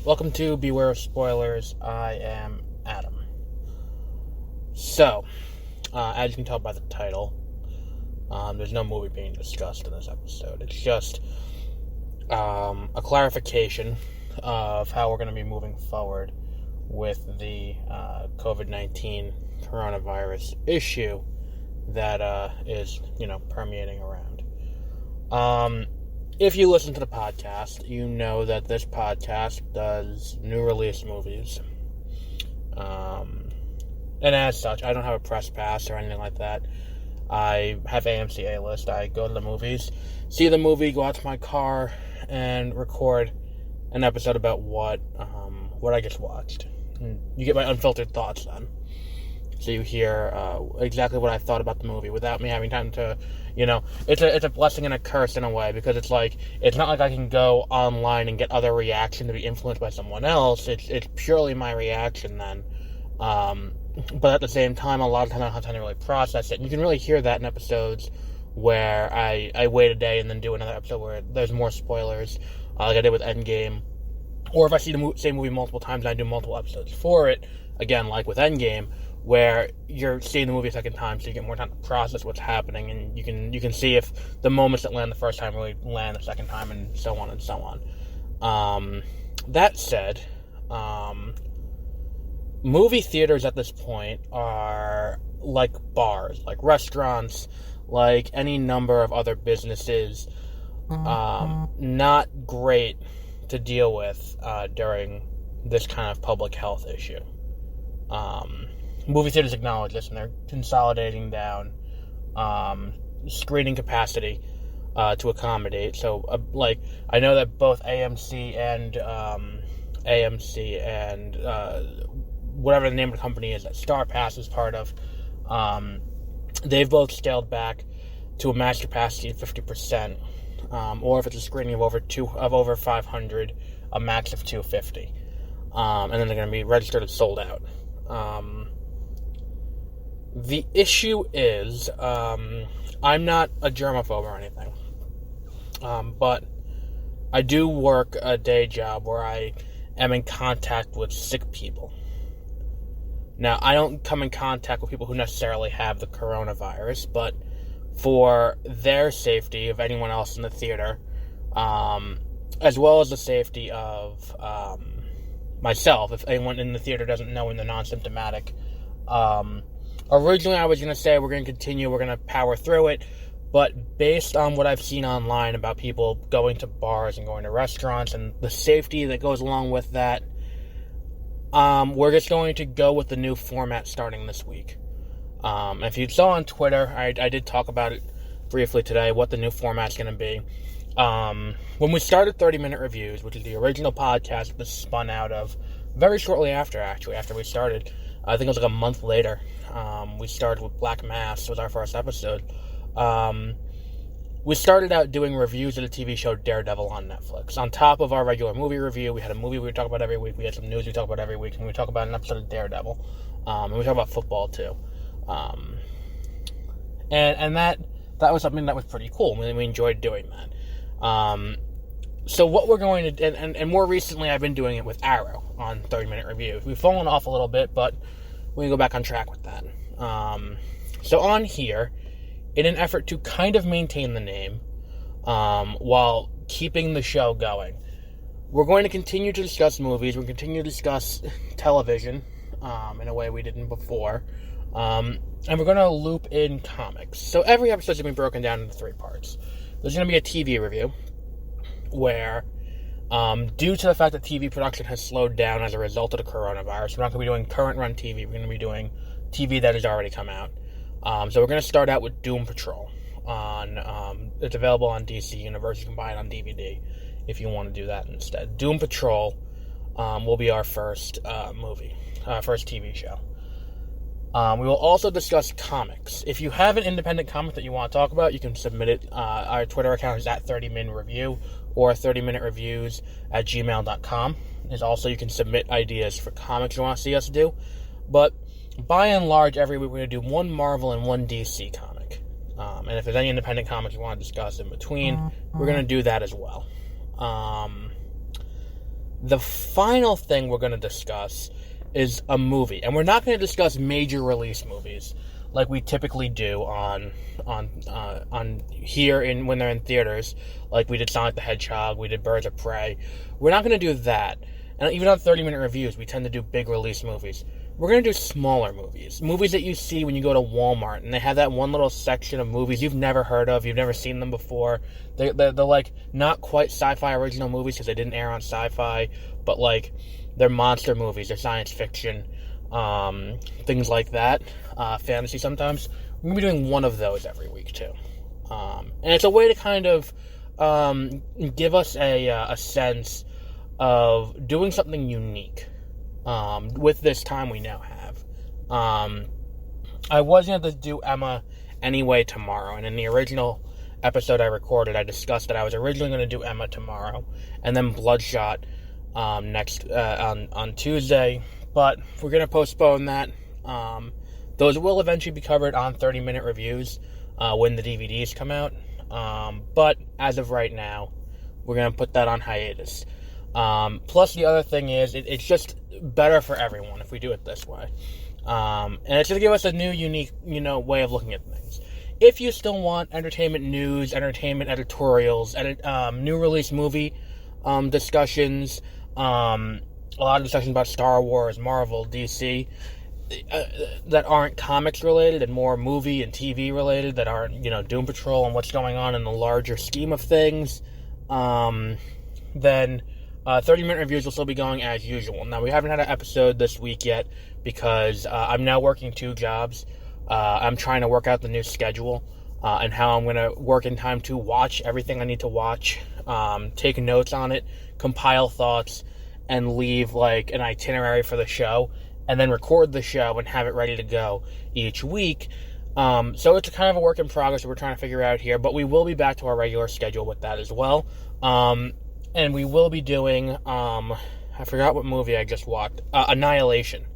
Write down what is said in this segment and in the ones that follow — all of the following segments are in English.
Welcome to Beware of Spoilers. I am Adam. So, as you can tell by the title, there's no movie being discussed in this episode. It's just a clarification of how we're going to be moving forward with the COVID-19 coronavirus issue that is, permeating around. If you listen to the podcast, you know that this podcast does new release movies. And as such, I don't have a press pass or anything like that. I have AMC A-list. I go to the movies, see the movie, go out to my car, and record an episode about what I just watched. And you get my unfiltered thoughts then. So you hear exactly what I thought about the movie without me having time to, it's a blessing and a curse in a way, because it's not like I can go online and get other reaction to be influenced by someone else. It's purely my reaction then. But at the same time, a lot of times I don't have time to really process it. And you can really hear that in episodes where I wait a day and then do another episode where there's more spoilers, like I did with Endgame. Or if I see the same movie multiple times and I do multiple episodes for it, again, like with Endgame, where you're seeing the movie a second time, so you get more time to process what's happening, and you can see if the moments that land the first time really land the second time, and so on and so on. That said, movie theaters at this point are like bars, like restaurants, like any number of other businesses, not great to deal with during this kind of public health issue. Movie theaters acknowledge this, and they're consolidating down screening capacity to accommodate. So, I know that both AMC and whatever the name of the company is that Star Pass is part of, they've both scaled back to a max capacity of 50%, or if it's a screening of over 500, a max of 250, and then they're going to be registered as sold out. The issue is, I'm not a germaphobe or anything, but I do work a day job where I am in contact with sick people. Now, I don't come in contact with people who necessarily have the coronavirus, but for their safety, of anyone else in the theater, as well as the safety of myself, if anyone in the theater doesn't know and they're non-symptomatic, originally I was going to say we're going to continue, we're going to power through it, but based on what I've seen online about people going to bars and going to restaurants and the safety that goes along with that, we're just going to go with the new format starting this week. If you saw on Twitter, I did talk about it briefly today, what the new format's going to be. When we started 30-Minute Reviews, which is the original podcast that was spun out of very shortly after we started, I think it was like a month later, we started with Black Mass, was our first episode. We started out doing reviews of the TV show Daredevil on Netflix. On top of our regular movie review, we had a movie we would talk about every week, we had some news we talk about every week, and we talk about an episode of Daredevil. And we talk about football too. And that was something that was pretty cool. We enjoyed doing that. So what we're going to, and more recently I've been doing it with Arrow on 30-Minute Reviews. We've fallen off a little bit, but we can go back on track with that. So on here, in an effort to kind of maintain the name, while keeping the show going, we're going to continue to discuss movies, we're going to continue to discuss television, in a way we didn't before, and we're going to loop in comics. So every episode is going to be broken down into 3 parts. There's going to be a TV review, where, due to the fact that TV production has slowed down as a result of the coronavirus, we're not going to be doing current run TV, we're going to be doing TV that has already come out. So we're going to start out with Doom Patrol. It's available on DC Universe, you can buy it on DVD if you want to do that instead. Doom Patrol will be our first first TV show. We will also discuss comics. If you have an independent comic that you want to talk about, you can submit it. Our Twitter account is at 30min review or 30minutereviews at gmail.com. There's also, you can submit ideas for comics you want to see us do. But by and large, every week we're going to do one Marvel and one DC comic. And if there's any independent comics you want to discuss in between, we're going to do that as well. The final thing we're going to discuss is a movie, and we're not going to discuss major release movies like we typically do on here when they're in theaters, like we did Sonic the Hedgehog, we did Birds of Prey. We're not going to do that. And even on 30-minute reviews, we tend to do big release movies. We're going to do smaller movies that you see when you go to Walmart, and they have that one little section of movies you've never heard of, you've never seen them before. They're like not quite sci-fi original movies because they didn't air on sci-fi, but like they're monster movies, they're science fiction, things like that, fantasy sometimes. We're going to be doing one of those every week too. And it's a way to kind of give us a sense of doing something unique with this time we now have. I was going to do Emma anyway tomorrow, and in the original episode I recorded, I discussed that I was originally going to do Emma tomorrow, and then Bloodshot next on Tuesday, but we're going to postpone that. Those will eventually be covered on 30-minute reviews when the DVDs come out, but as of right now, we're going to put that on hiatus. Plus, the other thing is, it's just better for everyone if we do it this way. And it's going to give us a new, unique, way of looking at things. If you still want entertainment news, entertainment editorials, new release movie discussions, a lot of discussions about Star Wars, Marvel, DC, that aren't comics related and more movie and TV related, that aren't, Doom Patrol and what's going on in the larger scheme of things, then 30-minute reviews will still be going as usual. Now, we haven't had an episode this week yet because I'm now working 2 jobs. I'm trying to work out the new schedule and how I'm going to work in time to watch everything I need to watch, take notes on it, compile thoughts, and leave like an itinerary for the show, and then record the show and have it ready to go each week. So it's kind of a work in progress that we're trying to figure out here, but we will be back to our regular schedule with that as well. And we will be doing, I forgot what movie I just watched, Annihilation.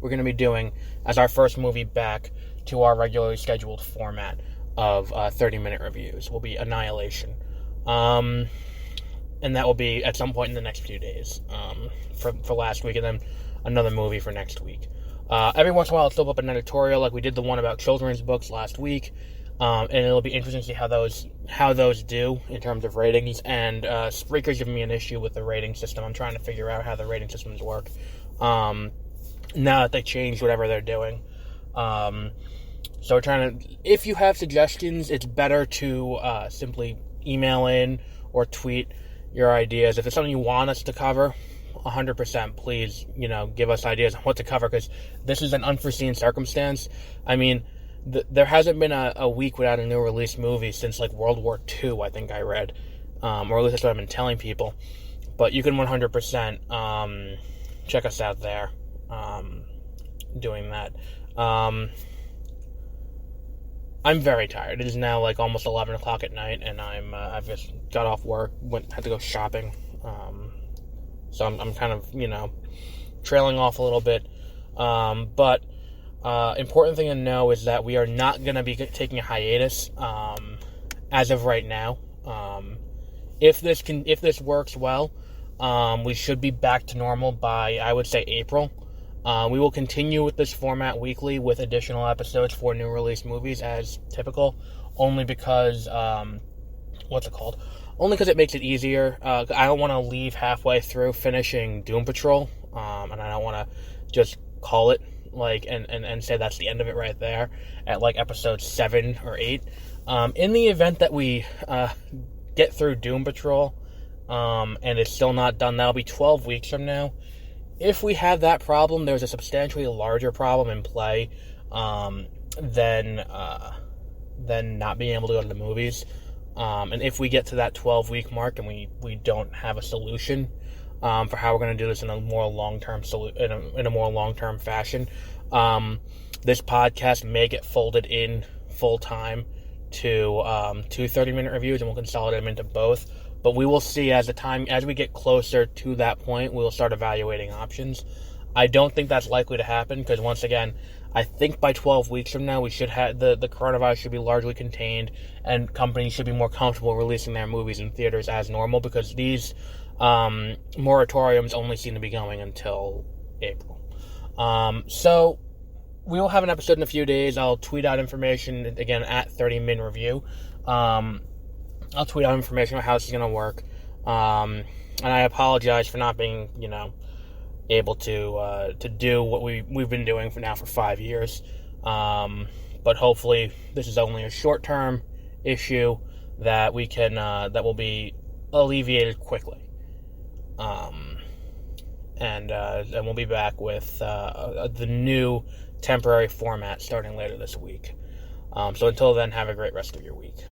We're going to be doing as our first movie back to our regularly scheduled format of 30-minute reviews. Will be Annihilation. And that will be at some point in the next few days for last week, and then another movie for next week. Every once in a while I'll still put up an editorial, like we did the one about children's books last week. And it'll be interesting to see how those do in terms of ratings. And Spreaker's giving me an issue with the rating system. I'm trying to figure out how the rating systems work now that they changed whatever they're doing. So we're trying to. If you have suggestions, it's better to simply email in or tweet your ideas. If it's something you want us to cover, 100%, please, give us ideas on what to cover, because this is an unforeseen circumstance. I mean, there hasn't been a week without a new release movie since like World War II, I think I read, or at least that's what I've been telling people. But you can 100% check us out there doing that. I'm very tired. It is now like almost 11 o'clock at night, and I've just got off work, had to go shopping. So I'm kind of trailing off a little bit, but. Important thing to know is that we are not going to be taking a hiatus as of right now. If this works well, we should be back to normal by, I would say, April. We will continue with this format weekly with additional episodes for new release movies as typical, only because only because it makes it easier. I don't want to leave halfway through finishing Doom Patrol, and I don't want to just call it and say that's the end of it right there at like episode 7 or 8. In the event that we get through Doom Patrol and it's still not done, that'll be 12 weeks from now. If we have that problem, there's a substantially larger problem in play than not being able to go to the movies. And if we get to that 12-week mark and we don't have a solution for how we're going to do this in a more long-term in a more long-term fashion, this podcast may get folded in full-time to 2 30-minute reviews, and we'll consolidate them into both. But we will see as we get closer to that point, we'll start evaluating options. I don't think that's likely to happen because, once again, I think by 12 weeks from now, we should have the coronavirus should be largely contained, and companies should be more comfortable releasing their movies in theaters as normal, because these moratoriums only seem to be going until April. So we will have an episode in a few days. I'll tweet out information, again, at 30min review. I'll tweet out information on how this is going to work. And I apologize for not being, able to do what we've been doing for 5 years. But hopefully this is only a short-term issue that we can that will be alleviated quickly. And we'll be back with the new temporary format starting later this week. So until then, have a great rest of your week.